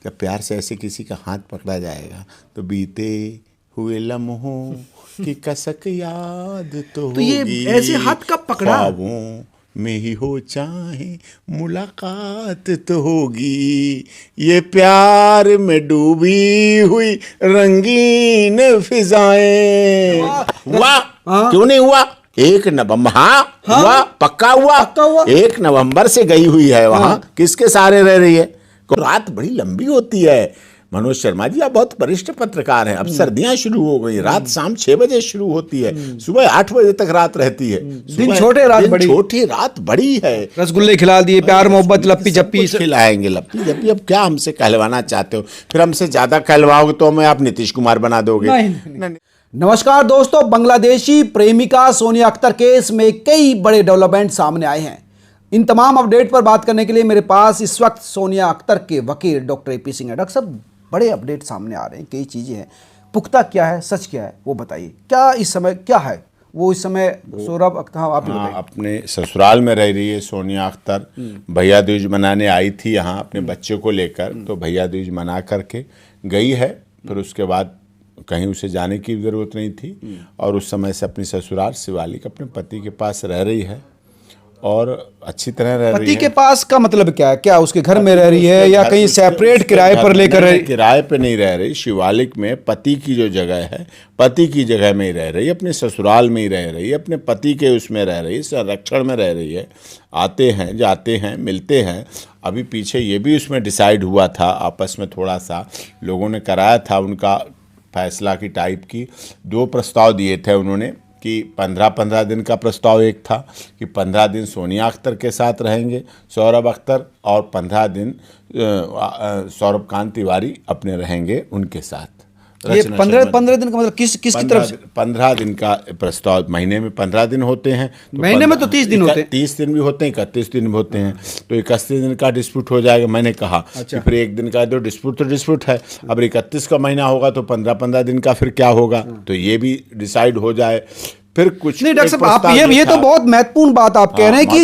जब प्यार से ऐसे किसी का हाथ पकड़ा जाएगा तो बीते हुए लम्हों की कसक याद तो ये होगी। ऐसे हाथ कब पकड़ा? ख्वाबों में ही हो चाहे मुलाकात तो होगी। ये प्यार में डूबी हुई रंगीन फिजाएं। वाह, क्यों नहीं हुआ? 1 नवंबर, हाँ हुआ, पक्का हुआ। 1 नवंबर से गई हुई है वहां। किसके सहारे रह रही है? रात बड़ी लंबी होती है। मनोज शर्मा जी, आप बहुत वरिष्ठ पत्रकार हैं। अब सर्दियां शुरू हो गई, रात शाम 6 बजे शुरू होती है, सुबह 8 बजे तक रात रहती है। दिन छोटे, रात बड़ी। छोटी रात बड़ी है। रसगुल्ले खिला दिए, प्यार मोहब्बत, लप्पी झप्पी खिलाएंगे। लप्पी झप्पी अब क्या हमसे कहलवाना चाहते हो? फिर हमसे ज्यादा कहलवाओगे तो हमें आप नीतीश कुमार बना दोगे। नहीं। नमस्कार दोस्तों, बांग्लादेशी प्रेमिका सोनिया अख्तर केस में कई बड़े डेवलपमेंट सामने आए हैं। इन तमाम अपडेट पर बात करने के लिए मेरे पास इस वक्त सोनिया अख्तर के वकील डॉक्टर AP सिंह है। डॉक्टर साहब, बड़े अपडेट सामने आ रहे हैं, कई चीज़ें हैं। पुख्ता क्या है, सच क्या है, वो बताइए। क्या इस समय क्या है? वो इस समय सौरभ अख्तर, आप बताइए। अपने ससुराल में रह रही है सोनिया अख्तर। भैया दूज मनाने आई थी यहाँ अपने बच्चे को लेकर, तो भैया दूज मना करके गई है। फिर उसके बाद कहीं उसे जाने की ज़रूरत नहीं थी और उस समय से अपनी ससुराल शिवालिक अपने पति के पास रह रही है और अच्छी तरह रह रही है। पति के पास का मतलब क्या है? क्या उसके घर में रह रही है या कहीं सेपरेट किराए पर लेकर रह रही? किराए पे नहीं रह रही। शिवालिक में पति की जो जगह है, पति की जगह में ही रह रही है, अपने ससुराल में ही रह रही है, अपने पति के उसमें रह रही है, संरक्षण में रह रही है। आते हैं, जाते हैं, मिलते हैं। अभी पीछे ये भी उसमें डिसाइड हुआ था, आपस में थोड़ा सा लोगों ने कराया था उनका फैसला की टाइप की। 2 प्रस्ताव दिए थे उन्होंने कि 15-15 दिन का प्रस्ताव एक था कि 15 दिन सोनिया अख्तर के साथ रहेंगे सौरभ अख्तर और 15 दिन सौरभ कांत तिवारी अपने रहेंगे उनके साथ। ये 15 दिन का मतलब किसकी तरफ से? 15 दिन का प्रस्ताव। महीने में 15 दिन होते हैं, तो महीने में तो 30 दिन होते हैं। 30 दिन भी होते हैं, 31 दिन भी होते हैं। तो 31 दिन का डिस्प्यूट हो जाएगा। मैंने कहा कि फिर 1 दिन का तो डिस्प्यूट है। अब 31 का महीना होगा तो 15-15 दिन का फिर क्या होगा, तो ये भी डिसाइड हो जाए। फिर कुछ नहीं डॉक्टर साहब, आप ये तो बहुत महत्वपूर्ण बात आप कह रहे हैं कि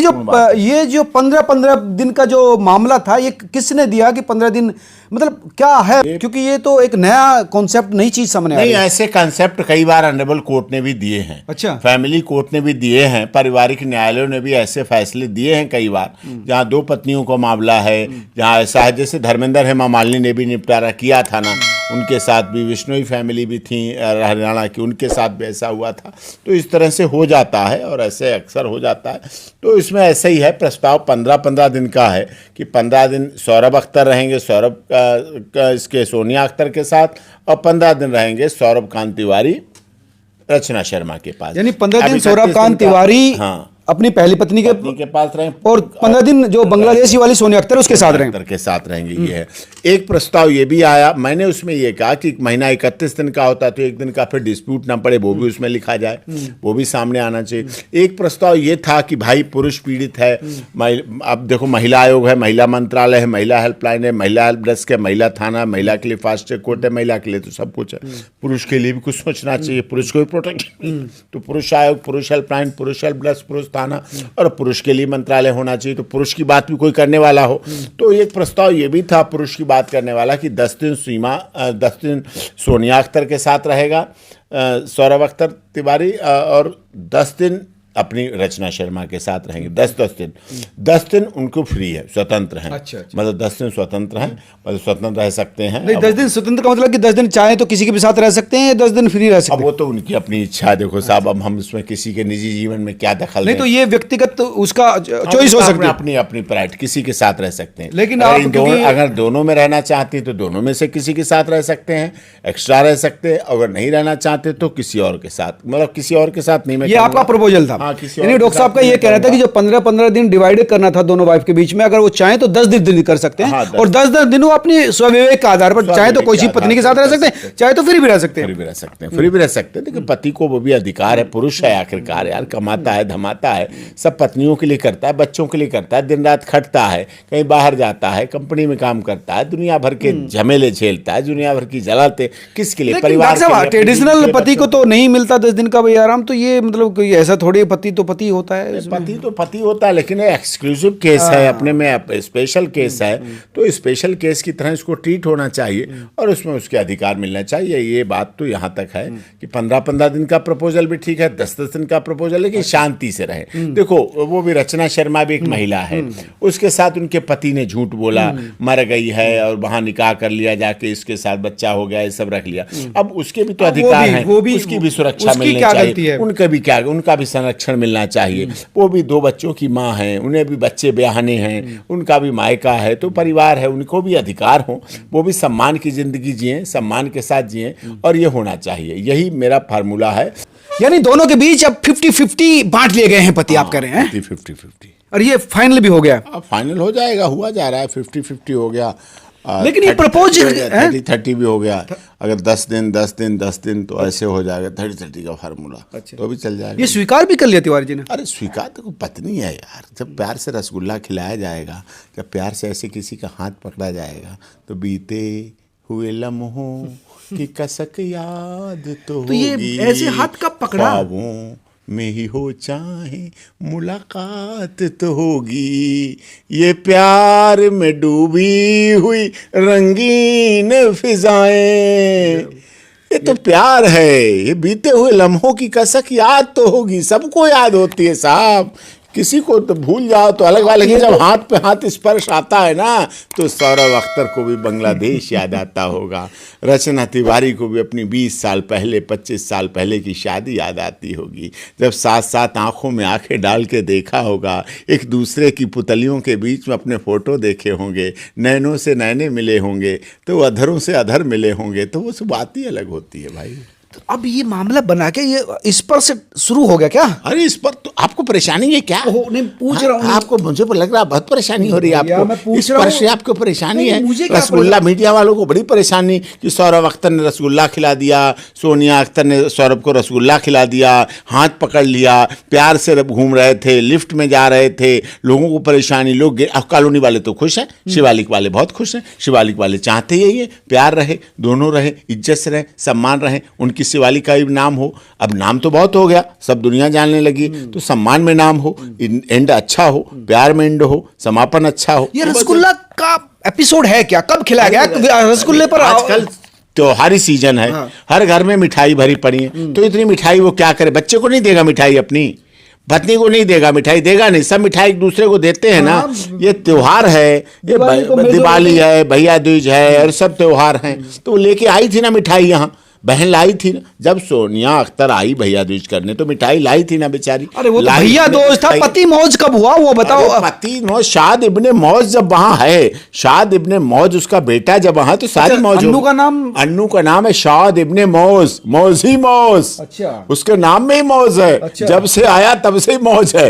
ये जो 15-15 दिन का जो मामला था, ये किसने दिया कि 15 दिन मतलब क्या है? क्योंकि ये तो एक नया कॉन्सेप्ट, नई चीज सामने आई। नहीं, ऐसे कॉन्सेप्ट कई बार ऑनरेबल कोर्ट ने भी दिए हैं। अच्छा। फैमिली कोर्ट ने भी दिए हैं, पारिवारिक न्यायालयों ने भी ऐसे फैसले दिए हैं कई बार, जहाँ 2 पत्नियों का मामला है, जहाँ ऐसा है। जैसे धर्मेंद्र हेमा मालिनी ने भी निपटारा किया था ना, उनके साथ भी बिश्नोई फैमिली भी थी हरियाणा की, उनके साथ भी ऐसा हुआ था। तो इस तरह से हो जाता है और ऐसे अक्सर हो जाता है। तो इसमें ऐसे ही है, प्रस्ताव 15-15 दिन का है कि 15 दिन सौरभ अख्तर रहेंगे इसके सोनिया अख्तर के साथ और 15 दिन रहेंगे सौरभ कांत तिवारी रचना शर्मा के पास। यानी 15 दिन सौरभ कांत तिवारी अपनी पहली पत्नी के पास रहें और 15 दिन जो बांग्लादेशी वाली सोनिया अख्तर उसके साथ रहेंगे। ये है। एक प्रस्ताव ये भी आया, मैंने उसमें ये कहा कि महीना 31 दिन का होता है तो 1 दिन का फिर डिस्प्यूट ना पड़े, वो भी उसमें लिखा जाए, वो भी सामने आना चाहिए। एक प्रस्ताव ये था कि भाई पुरुष पीड़ित है, अब देखो महिला आयोग है, महिला मंत्रालय है, महिला हेल्पलाइन है, महिला हेल्प डेस्क है, महिला थाना, महिला के लिए फास्ट ट्रैक कोर्ट है, महिला के लिए तो सब कुछ है। पुरुष के लिए भी कुछ सोचना चाहिए, पुरुष को भी प्रोटेक्शन। तो पुरुष आयोग, पुरुष हेल्पलाइन, पुरुष हेल्प डेस्क, पुरुष थाना और पुरुष के लिए मंत्रालय होना चाहिए। तो पुरुष की बात भी कोई करने वाला हो। तो एक प्रस्ताव ये भी था पुरुष की बात करने वाला कि 10 दिन सोनिया अख्तर के साथ रहेगा सौरभ अख्तर तिवारी और 10 दिन अपनी रचना शर्मा के साथ रहेंगे। 10 दिन उनको फ्री है, स्वतंत्र हैं। अच्छा। मतलब 10 दिन स्वतंत्र हैं, मतलब स्वतंत्र रह सकते हैं। नहीं, 10 दिन स्वतंत्र का मतलब कि 10 दिन चाहे तो किसी के भी साथ रह सकते हैं या 10 दिन फ्री रह सकते हैं? अब वो तो उनकी अपनी इच्छा है। देखो साहब, अब हम इसमें किसी के निजी जीवन में क्या दखल नहीं, तो ये व्यक्तिगत उसका चॉइस हो सकती है, अपनी प्राइवेट किसी के साथ रह सकते हैं। लेकिन अगर दोनों में रहना चाहते हैं तो दोनों में से किसी के साथ रह सकते हैं, एक्स्ट्रा रह सकते हैं। अगर नहीं रहना चाहते तो किसी और के साथ, मतलब किसी और के साथ नहीं। ये आपका प्रपोजल था। यानी डॉक्टर साहब का ये कहना था कि जो 15-15 दिन डिवाइड करना था दोनों वाइफ के बीच में, अगर वो चाहे तो 10 दिन कर सकते हैं। और 10 दिन वो अपनी स्वविवेक के आधार पर चाहे तो कोई सी पत्नी के साथ रह सकते हैं, चाहे तो फ्री भी रह सकते हैं। फ्री भी रह सकते हैं। देखिए, पति को वो भी अधिकार है, पुरुष है आखिरकार यार, कमाता है, धमाता है, सब पत्नियों के लिए करता है, बच्चों के लिए करता है, दिन रात खटता है, कहीं बाहर जाता है, कंपनी में काम करता है, दुनिया भर के झमेले झेलता है, दुनिया भर की जलाते किसके लिए? परिवार के लिए। ट्रेडिशनल पति को तो नहीं मिलता 10 दिन का भाई आराम। तो ये मतलब कोई ऐसा थोड़ी पति तो पति होता है इसमें। पति तो पति होता है, लेकिन ये एक्सक्लूसिव केस है, अपने में स्पेशल केस है, तो स्पेशल केस की तरह इसको ट्रीट होना चाहिए और उसमें उसके अधिकार मिलना चाहिए। ये बात तो यहाँ तक है कि 15-15 दिन का प्रपोजल भी ठीक है, 10-10 दिन का प्रपोजल, लेकिन शांति से रहे। देखो वो भी रचना शर्मा भी एक महिला है, उसके साथ उनके पति ने झूठ बोला, मर गई है और वहां निकाह कर लिया, जाके इसके साथ बच्चा हो गया, ये सब रख लिया। अब उसके भी तो अधिकार है, उसकी भी सुरक्षा मिलनी चाहिए, उनका भी संरक्षण मिलना चाहिए। वो भी 2 बच्चों की माँ है, उन्हें भी बच्चे ब्याहने हैं, उनका भी मायका है, तो परिवार है, उनको भी अधिकार हो, वो भी सम्मान की जिंदगी जिए, सम्मान के साथ जिए, और ये होना चाहिए। यही मेरा फार्मूला है। यानी दोनों के बीच अब 50-50 बांट लिए गए हैं पति, आप कह रहे हैं 50-50 और ये फाइनल भी हो गया। अब फाइनल हो जाएगा, हुआ जा रहा है, 50-50 हो गया। लेकिन ये प्रपोज 30-30 भी हो गया। अगर 10 दिन तो ऐसे हो जाएगा 30-30 का फार्मूला। अच्छा। तो भी चल जाएगा। ये स्वीकार भी कर लिया तिवारी जी ने। अरे स्वीकार तो पत्नी है यार, जब प्यार से रसगुल्ला खिलाया जाएगा, जब प्यार से ऐसे किसी का हाथ पकड़ा जाएगा, तो बीते हुए लम्हों की कसक याद तो ये होगी। ऐसे हाथ कब पकड़ा? ख्वाबों में ही हो चाहे मुलाकात तो होगी, ये प्यार में डूबी हुई रंगीन फिजाएं, ये तो प्यार है, ये बीते हुए लम्हों की कसक याद तो होगी। सबको याद होती है साहब, किसी को तो भूल जाओ तो अलग बात, लेकिन जब हाथ पे हाथ स्पर्श आता है ना, तो सौरभ अख्तर को भी बांग्लादेश याद आता होगा, रचना तिवारी को भी अपनी 20 साल पहले 25 साल पहले की शादी याद आती होगी, जब साथ साथ आंखों में आंखें डाल के देखा होगा, एक दूसरे की पुतलियों के बीच में अपने फोटो देखे होंगे, नैनों से नैने मिले होंगे, तो अधरों से अधर मिले होंगे, तो वो सब बात ही अलग होती है भाई। तो अब ये मामला बना के ये इस पर से शुरू हो गया क्या? अरे इस पर तो आपको परेशानी है क्या? नहीं पूछ रहा हूँ। आपको, मुझे लग रहा है बहुत परेशानी हो रही है आपको। मैं पूछ इस रहा पर हूँ। से आपको परेशानी है। मुझे क्या रसगुल्ला मीडिया वालों को बड़ी परेशानी कि सौरभ अख्तर ने रसगुल्ला खिला दिया, सोनिया अख्तर ने सौरभ को रसगुल्ला खिला दिया, हाथ पकड़ लिया, प्यार से घूम रहे थे, लिफ्ट में जा रहे थे, लोगों को परेशानी, लोग कॉलोनी वाले तो खुश हैं, शिवालिक वाले बहुत खुश हैं, शिवालिक वाले चाहते यही है प्यार रहे, दोनों रहे, इज्जत से रहे, सम्मान रहे, उनकी शिवालिक का भी नाम हो। अब नाम तो बहुत हो गया, सब दुनिया जानने लगी, तो सम्मान में नाम हो, एंड अच्छा हो, प्यार में एंड हो, समापन अच्छा हो। ये रसगुल्ला का एपिसोड है क्या? कब खिलाया गया रसगुल्ले पर? आजकल त्योहारी सीजन है, हर घर में मिठाई भरी पड़ी है, तो इतनी मिठाई वो क्या करे? बच्चे को नहीं देगा मिठाई, अपनी पत्नी को नहीं देगा मिठाई, देगा नहीं, सब मिठाई एक दूसरे को देते हैं ना। ये त्योहार है, ये दिवाली है, भैया दूज है, और सब त्योहार हैं, तो लेके आई थी ना मिठाई, यहाँ बहन लाई थी ना, जब सोनिया अख्तर आई भैया दूज करने, तो मिठाई लाई थी ना बेचारी। अरे वो तो भैया दूज था, पति मौज कब हुआ वो बताओ? पति मौज, शाद इब्ने मौज जब वहां है, शाद इब्ने मौज उसका बेटा जब वहां, तो सारी मौज। अन्नू का नाम? अन्नू का नाम है शाद इब्ने मौज, मौज ही मौज। अच्छा, उसके नाम में ही मौज है। अच्छा। जब से आया तब से ही मौज है।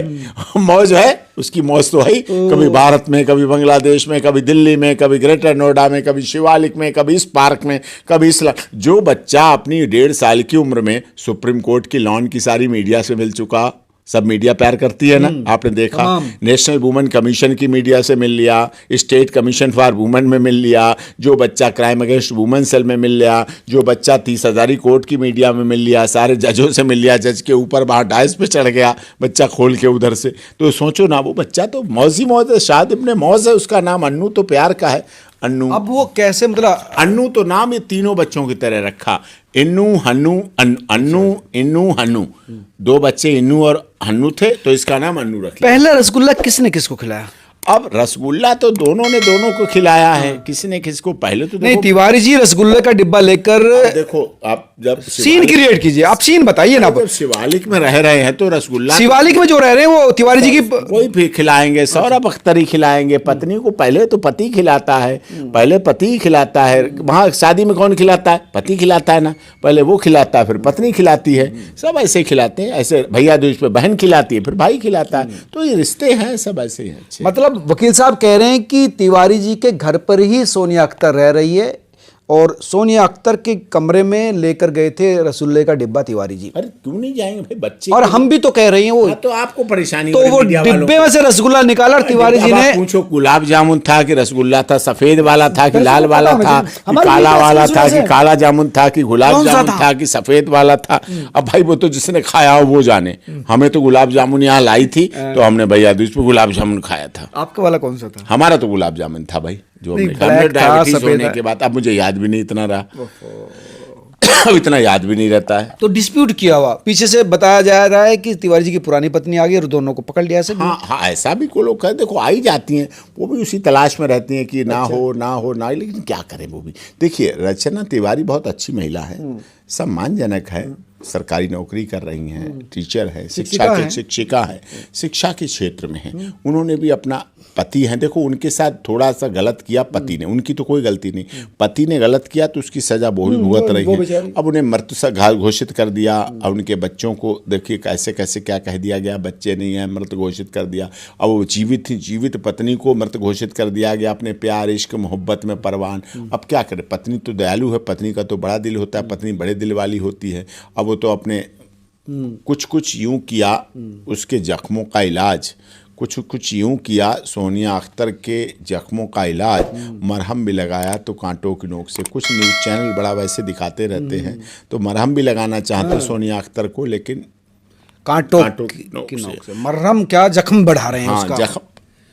मौज है, उसकी मौज तो है, कभी भारत में, कभी बांग्लादेश में, कभी दिल्ली में, कभी ग्रेटर नोएडा में, कभी शिवालिक में, कभी इस पार्क में, कभी इस। जो बच्चा अपनी 1.5 साल की उम्र में सुप्रीम कोर्ट की लॉन की सारी मीडिया से मिल चुका, सब मीडिया प्यार करती है ना, आपने देखा, नेशनल वुमेन कमीशन की मीडिया से मिल लिया, स्टेट कमीशन फॉर वुमेन में मिल लिया, जो बच्चा क्राइम अगेंस्ट वुमेन सेल में मिल लिया, जो बच्चा 30,000 कोर्ट की मीडिया में मिल लिया, सारे जजों से मिल लिया, जज के ऊपर बाहर डाइस पे चढ़ गया बच्चा खोल के उधर से। तो सोचो ना, वो बच्चा तो मौज ही मौज है, शाद इब्ने मौज है उसका नाम। अन्नू तो प्यार का है, अन्नू। अब वो कैसे, मतलब अन्नू तो नाम ये तीनों बच्चों की तरह रखा, इन्नू हन्नू, अन्नू इन्नू हन्नू, 2 बच्चे इन्नू और हन्नू थे, तो इसका नाम अन्नू रखा। पहला रसगुल्ला किसने किसको खिलाया? अब रसगुल्ला तो दोनों ने दोनों को खिलाया है, किसी ने किसको। पहले तो नहीं, तिवारी जी रसगुल्ले का डिब्बा लेकर देखो, आप जब सीन क्रिएट कीजिए, आप सीन बताइए ना। जब शिवालिक में रह रहे हैं तो रसगुल्ला, शिवालिक में जो रह रहे हैं वो तिवारी जी की वही भी खिलाएंगे, सौरभ अख्तर ही खिलाएंगे। पत्नी को पहले तो पति खिलाता है, पहले पति ही खिलाता है। वहाँ शादी में कौन खिलाता है? पति खिलाता है ना, पहले वो खिलाता है, फिर पत्नी खिलाती है, सब ऐसे खिलाते हैं। ऐसे भैया दूज पे बहन खिलाती है, फिर भाई खिलाता है, तो ये रिश्ते हैं, सब ऐसे हैं। मतलब वकील साहब कह रहे हैं कि तिवारी जी के घर पर ही सोनिया अख्तर रह रही है और सोनिया अख्तर के कमरे में लेकर गए थे रसगुल्ले का डिब्बा तिवारी जी। अरे क्यों नहीं जाएंगे भाई, बच्चे और हम भी तो कह रहे हैं वो, तो आपको परेशानी तो हो रही वो मीडिया वालों डिब्बे को। में से रसगुल्ला निकाला और तिवारी जी अब ने आप पूछो गुलाब जामुन था कि रसगुल्ला था, सफेद वाला था कि वैसे लाल तो वाला पता था मुझे, कि हमारी काला मीडिया वाला था एक्सक्लूसिव कि है। काला जामुन था कि गुलाब कौन सा जामुन था? था कि सफेद वाला था। अब भाई वो तो जिसने खाया हो वो जाने, हमें तो गुलाब जामुन यहाँ लाई थी तो हमने भैया दूज पे गुलाब जामुन खाया था। आपका वाला कौन सा था? हमारा तो गुलाब जामुन था भाई, जो नहीं, हमने खाया। हमने ब्लैक था, डायबिटीज सफेद होने है। के बाद अब मुझे याद भी नहीं इतना रहा, अब इतना याद भी नहीं रहता है। तो डिस्प्यूट किया हुआ, पीछे से बताया जा रहा है कि तिवारी जी की पुरानी पत्नी आ गई और दोनों को पकड़ लिया ऐसे। हाँ हाँ, ऐसा भी कोई लोग कहते, देखो आई जाती हैं, वो भी उसी तलाश में रहती हैं कि ना हो ना हो ना हो, लेकिन क्या करें वो भी। देखिए रचना तिवारी बहुत अच्छी महिला है, सम्मानजनक है, सरकारी नौकरी कर रही हैं, टीचर है, शिक्षिका है, शिक्षा के क्षेत्र में है। उन्होंने भी अपना पति है, देखो उनके साथ थोड़ा सा गलत किया पति ने, उनकी तो कोई गलती नहीं, पति ने गलत किया तो उसकी सजा वो भी भुगत रही है। अब उन्हें मृत घोषित कर दिया और उनके बच्चों को देखिए कैसे कैसे क्या कह दिया गया, बच्चे नहीं है मृत घोषित कर दिया। अब वो जीवित थी, जीवित पत्नी को मृत घोषित कर दिया गया, अपने प्यार इश्क मोहब्बत में परवान। अब क्या करे, पत्नी तो दयालु है, पत्नी का तो बड़ा दिल होता है, पत्नी बड़े दिल वाली होती है। अब वो तो अपने कुछ यूं किया, उसके जख्मों का इलाज कुछ यूं किया, सोनिया अख्तर के जख्मों का इलाज, मरहम भी लगाया तो कांटों की नोक से। कुछ न्यूज़ चैनल बड़ा वैसे दिखाते रहते हैं, तो मरहम भी लगाना चाहते सोनिया अख्तर को, लेकिन कांटों की नोक से। मरहम क्या, जख्म बढ़ा रहे हैं हाँ, उसका।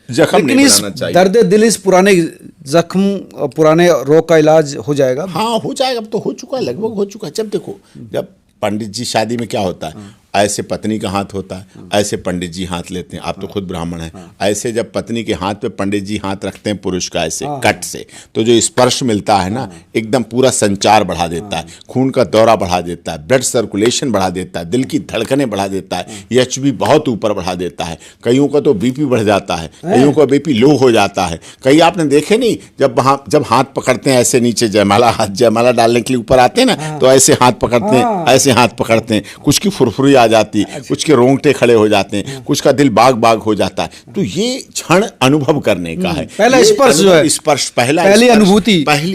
जख्म लेकिन नहीं इस बढ़ाना चाहिए। दर्द दिल, इस पुराने जख्म, पुराने रोग का इलाज हो जाएगा। हाँ हो जाएगा, अब तो हो चुका है, लगभग हो चुका है। जब देखो, जब पंडित जी शादी में क्या होता है, ऐसे पत्नी का हाथ होता है, ऐसे पंडित जी हाथ लेते हैं, आप तो खुद ब्राह्मण हैं, ऐसे जब पत्नी के हाथ पे पंडित जी हाथ रखते हैं पुरुष का ऐसे कट से, तो जो स्पर्श मिलता है ना, एकदम पूरा संचार बढ़ा देता है, खून का दौरा बढ़ा देता है, ब्लड सर्कुलेशन बढ़ा देता है, दिल की धड़कनें बढ़ा देता है, एचबी बहुत ऊपर बढ़ा देता है, कईयों का तो बीपी बढ़ जाता है, कईयों का बीपी लो हो जाता है। कई आपने देखे नहीं, जब हाथ पकड़ते हैं ऐसे नीचे, जयमाला डालने के लिए ऊपर आते हैं ना, तो ऐसे हाथ पकड़ते हैं, ऐसे हाथ पकड़ते हैं, कुछ की फुरफुरी आ जाती है, कुछ के रोंगटे खड़े हो जाते हैं, कुछ का दिल बाग बाग हो जाता है। तो ये क्षण अनुभव करने का है, पहला स्पर्श जो है, स्पर्श, पहली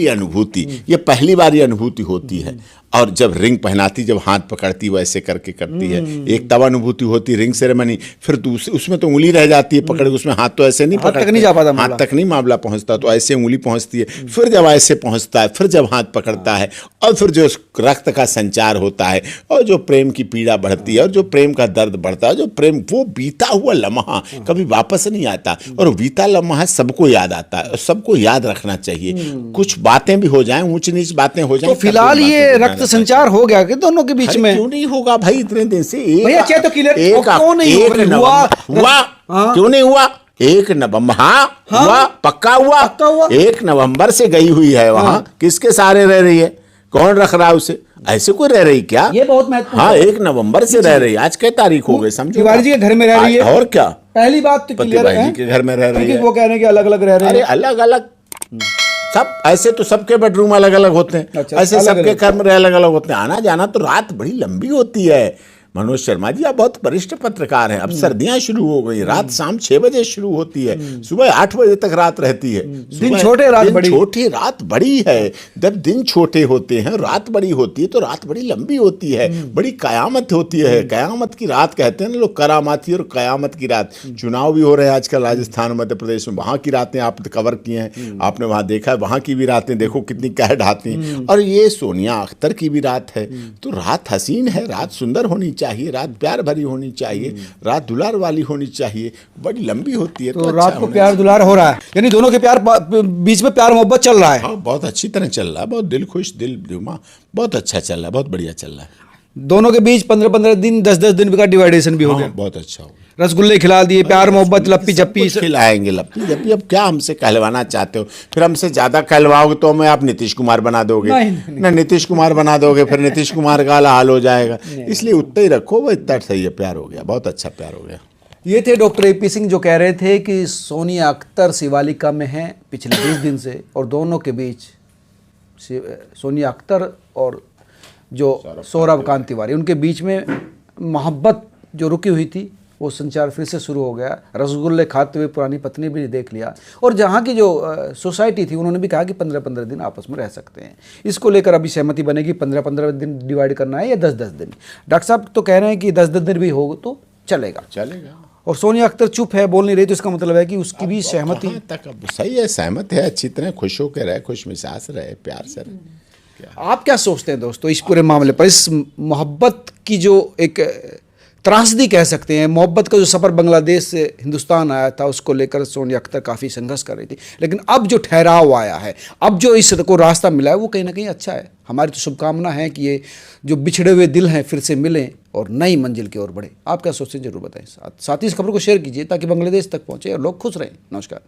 अनुभूति, ये पहली बार ये अनुभूति होती है। और जब रिंग पहनाती, जब हाथ पकड़ती, वैसे करके करती है, एक तब अनुभूति होती, रिंग सेरेमनी, फिर दूसरी उसमें तो उंगली रह जाती है पकड़ के, उसमें हाथ तो ऐसे नहीं पकड़ते, हाथ तक नहीं मामला पहुंचता, तो ऐसे उंगली पहुंचती है, फिर जब ऐसे पहुंचता है, फिर जब हाथ पकड़ता है, और फिर जो रक्त का संचार होता है, और जो प्रेम की पीड़ा बढ़ती है, और जो प्रेम का दर्द बढ़ता है, जो प्रेम, वो बीता हुआ लम्हा कभी वापस नहीं आता, और बीता लम्हा सबको याद आता है, और सबको याद रखना चाहिए। कुछ बातें भी हो जाएं, ऊंच नीच बातें हो जाएं, तो फिलहाल ये रक्त संचार हो गया कि दोनों के बीच में? क्यों नहीं होगा भाई, इतने दिन से भैया तो क्लियर क्यों नहीं हुआ? क्यों नहीं हुआ? 1 नवंबर, हुआ, पक्का हुआ। 1 नवंबर से गई हुई है वहां, किसके सहारे रह रही है, कौन रख रहा है उसे, ऐसे कोई रह रही क्या? ये बहुत महत्वपूर्ण। हाँ, 1 नवंबर से रह रही है, आज क्या तारीख हो गई समझो। तिवारी जी के घर में रह रही है, और क्या, पहली बात तो क्लियर है के घर में रह रही है। वो कह रहे हैं कि अलग अलग रह रहे हैं। अरे अलग अलग सब, ऐसे तो सबके बेडरूम अलग अलग होते हैं, अच्छा, ऐसे सबके कमरे अलग अलग होते हैं। आना जाना तो रात बड़ी लंबी होती है। मनोज शर्मा जी, आप बहुत वरिष्ठ पत्रकार हैं, अब सर्दियां शुरू हो गई, रात शाम 6 बजे शुरू होती है, सुबह 8 बजे तक रात रहती है। दिन छोटे रात बड़ी, छोटे रात बड़ी है। जब दिन छोटे होते हैं, रात बड़ी होती है, तो रात बड़ी लंबी होती है, बड़ी कयामत होती है। कयामत की रात कहते हैं ना लोग, करामाती और कयामत की रात। चुनाव भी हो रहे हैं आजकल राजस्थान मध्य प्रदेश में, वहां की रातें आप कवर की हैं, आपने वहां देखा है, वहां की भी रातें देखो कितनी कहर ढाती हैं। और ये सोनिया अख्तर की भी रात है, तो रात हसीन है, रात सुंदर होनी चाहिए, रात प्यार भरी होनी चाहिए, रात दुलार वाली होनी चाहिए, बड़ी लंबी होती है। तो रात को प्यार दुलार हो रहा है, यानी दोनों के प्यार बीच में प्यार मोहब्बत चल रहा है। हाँ, बहुत अच्छी तरह चल रहा है, बहुत दिल खुश, दिल जुमा, बहुत अच्छा चल रहा है, बहुत बढ़िया चल रहा है। दोनों के बीच 15-15 दिन, 10-10 दिन का डिवाइडेशन भी हो गया। बहुत अच्छा हो, रसगुल्ले खिला दिए, प्यार मोहब्बत, लप्पी झप्पी खिलाएंगे, लप्पी झप्पी। अब क्या हमसे कहलवाना चाहते हो? फिर हमसे ज्यादा कहलवाओगे तो हमें आप नीतीश कुमार बना दोगे, ना नीतीश कुमार बना दोगे, फिर नीतीश कुमार का हाल हो जाएगा। इसलिए उतना ही रखो, वो इतना सही है, प्यार हो गया, बहुत अच्छा प्यार हो गया। ये थे डॉक्टर AP सिंह, जो कह रहे थे कि सोनिया अख्तर शिवालिका में हैं पिछले 20 दिन से, और दोनों के बीच सोनिया अख्तर और जो सौरभ कांत तिवारी, उनके बीच में मोहब्बत जो रुकी हुई थी वो संचार फिर से शुरू हो गया। रसगुल्ले खाते हुए पुरानी पत्नी भी देख लिया, और जहाँ की जो सोसाइटी थी उन्होंने भी कहा कि 15-15 दिन आपस में रह सकते हैं। इसको लेकर अभी सहमति बनेगी, 15-15 दिन डिवाइड करना है या 10-10 दिन। डॉक्टर साहब तो कह रहे हैं कि 10-10 दिन भी हो तो चलेगा। और सोनिया अख्तर चुप है, बोल नहीं रही, तो इसका मतलब है कि उसकी भी सहमति तक। अब सही है, सहमत है, अच्छी तरह खुश होकर रहे, खुश मिजाज रहे, प्यार से रहे। आप क्या सोचते हैं दोस्तों इस पूरे मामले पर, इस मोहब्बत की जो एक त्रासदी कह सकते हैं, मोहब्बत का जो सफ़र बांग्लादेश से हिंदुस्तान आया था, उसको लेकर सोनिया अख्तर काफ़ी संघर्ष कर रही थी, लेकिन अब जो ठहराव आया है, अब जो इसको रास्ता मिला है, वो कहीं ना कहीं अच्छा है। हमारी तो शुभकामना है कि ये जो बिछड़े हुए दिल हैं फिर से मिलें और नई मंजिल की ओर बढ़े। आप क्या सोचते हैं जरूर बताएं। साथ ही इस खबर को शेयर कीजिए ताकि बांग्लादेश तक पहुँचे और लोग खुश रहें। नमस्कार।